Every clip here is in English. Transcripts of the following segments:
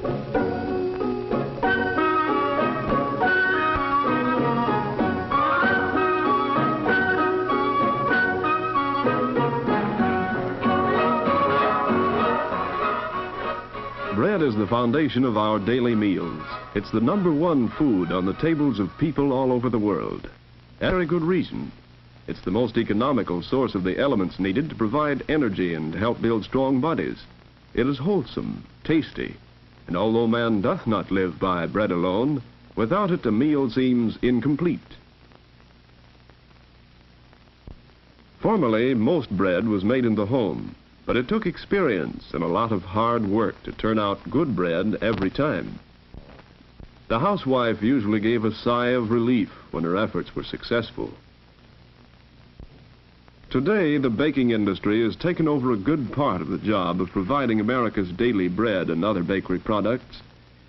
Bread is the foundation of our daily meals. It's the #1 food on the tables of people all over the world. And very good reason. It's the most economical source of the elements needed to provide energy and help build strong bodies. It is wholesome, tasty, and although man doth not live by bread alone, without it a meal seems incomplete. Formerly, most bread was made in the home, but it took experience and a lot of hard work to turn out good bread every time. The housewife usually gave a sigh of relief when her efforts were successful. Today, the baking industry has taken over a good part of the job of providing America's daily bread and other bakery products.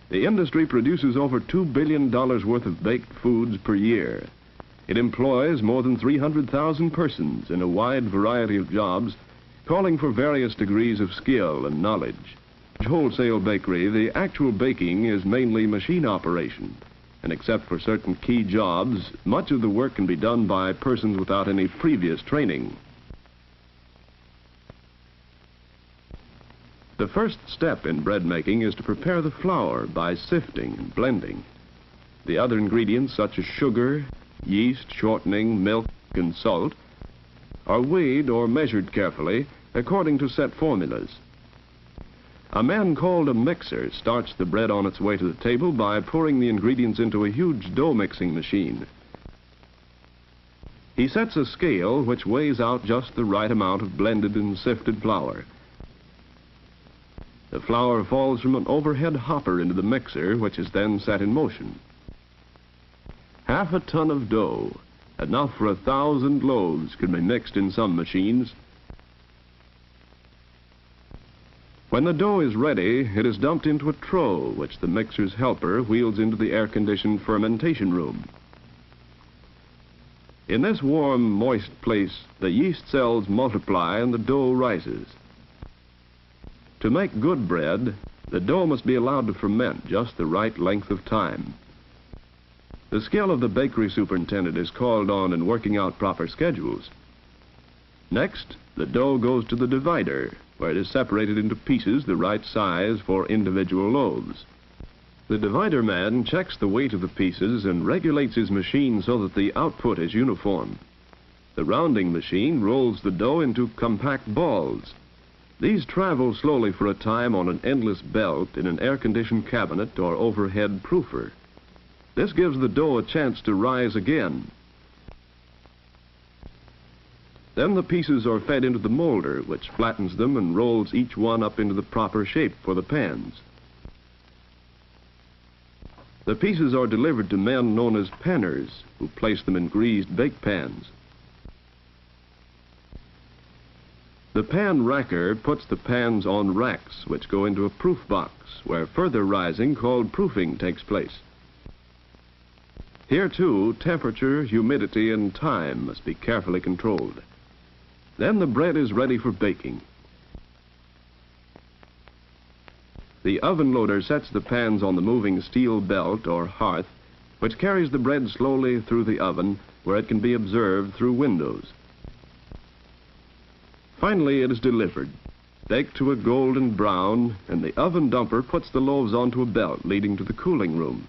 The industry produces over $2 billion worth of baked foods per year. It employs more than 300,000 persons in a wide variety of jobs, calling for various degrees of skill and knowledge. Wholesale bakery, the actual baking is mainly machine operation, and except for certain key jobs, much of the work can be done by persons without any previous training. The first step in bread making is to prepare the flour by sifting and blending. The other ingredients, such as sugar, yeast, shortening, milk, and salt, are weighed or measured carefully according to set formulas. A man called a mixer starts the bread on its way to the table by pouring the ingredients into a huge dough mixing machine. He sets a scale which weighs out just the right amount of blended and sifted flour. The flour falls from an overhead hopper into the mixer, which is then set in motion. Half a ton of dough, enough for 1,000 loaves, can be mixed in some machines. When the dough is ready, it is dumped into a trough, which the mixer's helper wheels into the air-conditioned fermentation room. In this warm, moist place, the yeast cells multiply and the dough rises. To make good bread, the dough must be allowed to ferment just the right length of time. The skill of the bakery superintendent is called on in working out proper schedules. Next, the dough goes to the divider, where it is separated into pieces the right size for individual loaves. The divider man checks the weight of the pieces and regulates his machine so that the output is uniform. The rounding machine rolls the dough into compact balls. These travel slowly for a time on an endless belt in an air-conditioned cabinet or overhead proofer. This gives the dough a chance to rise again. Then the pieces are fed into the molder, which flattens them and rolls each one up into the proper shape for the pans. The pieces are delivered to men known as panners, who place them in greased bake pans. The pan racker puts the pans on racks, which go into a proof box, where further rising, called proofing, takes place. Here, too, temperature, humidity, and time must be carefully controlled. Then the bread is ready for baking. The oven loader sets the pans on the moving steel belt or hearth, which carries the bread slowly through the oven, where it can be observed through windows. Finally, it is delivered, baked to a golden brown, and the oven dumper puts the loaves onto a belt leading to the cooling room.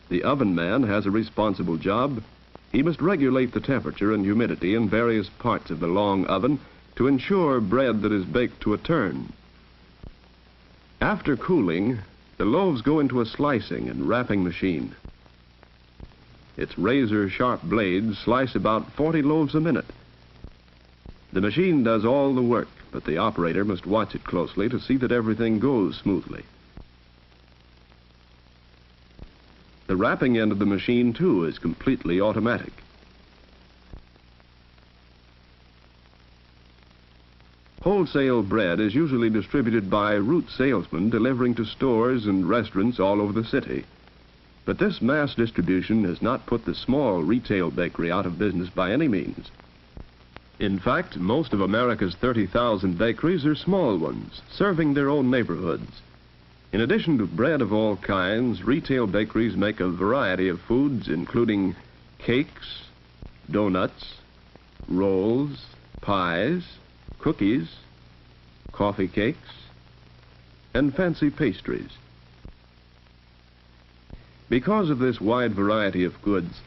The oven man has a responsible job. He must regulate the temperature and humidity in various parts of the long oven to ensure bread that is baked to a turn. After cooling, the loaves go into a slicing and wrapping machine. Its razor-sharp blades slice about 40 loaves a minute. The machine does all the work, but the operator must watch it closely to see that everything goes smoothly. The wrapping end of the machine, too, is completely automatic. Wholesale bread is usually distributed by route salesmen delivering to stores and restaurants all over the city. But this mass distribution has not put the small retail bakery out of business by any means. In fact, most of America's 30,000 bakeries are small ones, serving their own neighborhoods. In addition to bread of all kinds, retail bakeries make a variety of foods, including cakes, donuts, rolls, pies, cookies, coffee cakes, and fancy pastries. Because of this wide variety of goods,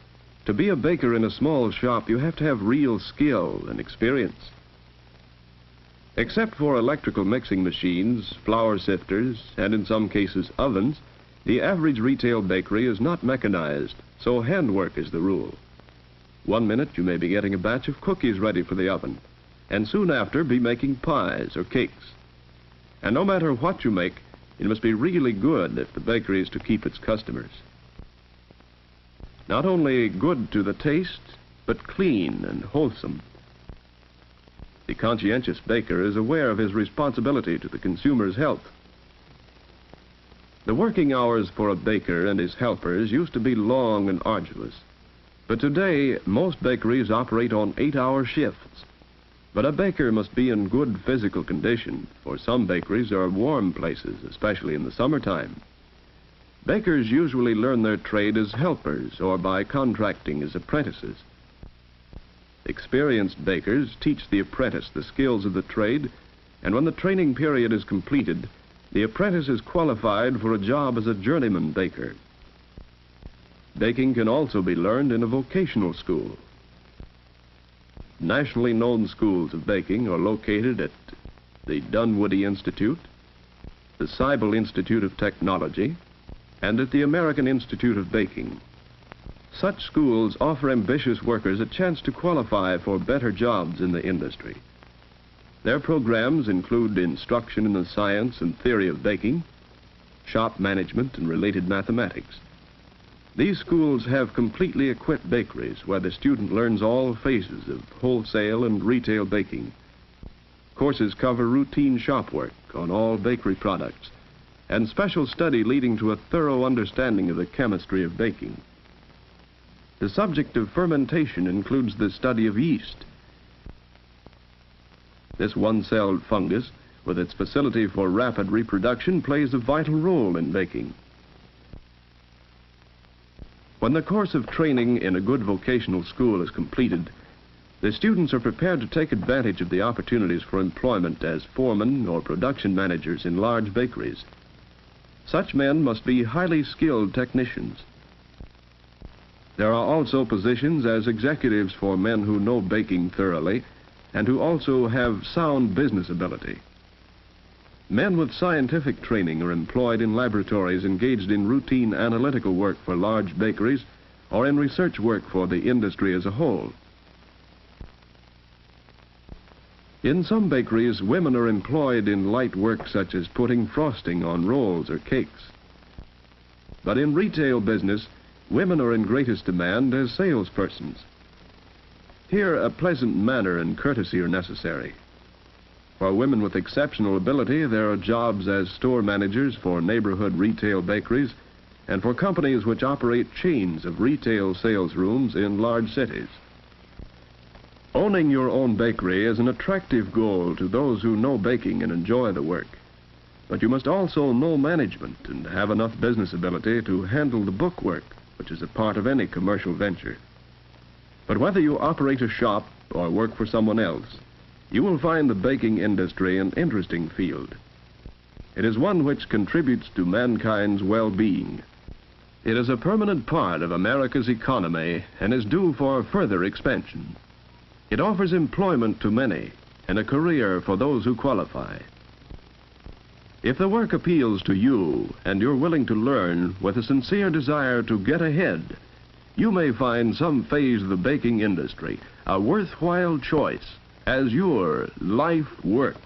to be a baker in a small shop, you have to have real skill and experience. Except for electrical mixing machines, flour sifters, and in some cases ovens, the average retail bakery is not mechanized, so handwork is the rule. 1 minute you may be getting a batch of cookies ready for the oven, and soon after be making pies or cakes. And no matter what you make, it must be really good if the bakery is to keep its customers. Not only good to the taste, but clean and wholesome. The conscientious baker is aware of his responsibility to the consumer's health. The working hours for a baker and his helpers used to be long and arduous. But today, most bakeries operate on 8-hour shifts. But a baker must be in good physical condition, for some bakeries are warm places, especially in the summertime. Bakers usually learn their trade as helpers or by contracting as apprentices. Experienced bakers teach the apprentice the skills of the trade, and when the training period is completed, the apprentice is qualified for a job as a journeyman baker. Baking can also be learned in a vocational school. Nationally known schools of baking are located at the Dunwoody Institute, the Seibel Institute of Technology, and at the American Institute of Baking. Such schools offer ambitious workers a chance to qualify for better jobs in the industry. Their programs include instruction in the science and theory of baking, shop management, and related mathematics. These schools have completely equipped bakeries where the student learns all phases of wholesale and retail baking. Courses cover routine shop work on all bakery products and special study leading to a thorough understanding of the chemistry of baking. The subject of fermentation includes the study of yeast. This one-celled fungus, with its facility for rapid reproduction, plays a vital role in baking. When the course of training in a good vocational school is completed, the students are prepared to take advantage of the opportunities for employment as foremen or production managers in large bakeries. Such men must be highly skilled technicians. There are also positions as executives for men who know baking thoroughly and who also have sound business ability. Men with scientific training are employed in laboratories engaged in routine analytical work for large bakeries or in research work for the industry as a whole. In some bakeries, women are employed in light work such as putting frosting on rolls or cakes. But in retail business, women are in greatest demand as salespersons. Here, a pleasant manner and courtesy are necessary. For women with exceptional ability, there are jobs as store managers for neighborhood retail bakeries and for companies which operate chains of retail sales rooms in large cities. Owning your own bakery is an attractive goal to those who know baking and enjoy the work. But you must also know management and have enough business ability to handle the bookwork, which is a part of any commercial venture. But whether you operate a shop or work for someone else, you will find the baking industry an interesting field. It is one which contributes to mankind's well-being. It is a permanent part of America's economy and is due for further expansion. It offers employment to many and a career for those who qualify. If the work appeals to you and you're willing to learn with a sincere desire to get ahead, you may find some phase of the baking industry a worthwhile choice as your life work.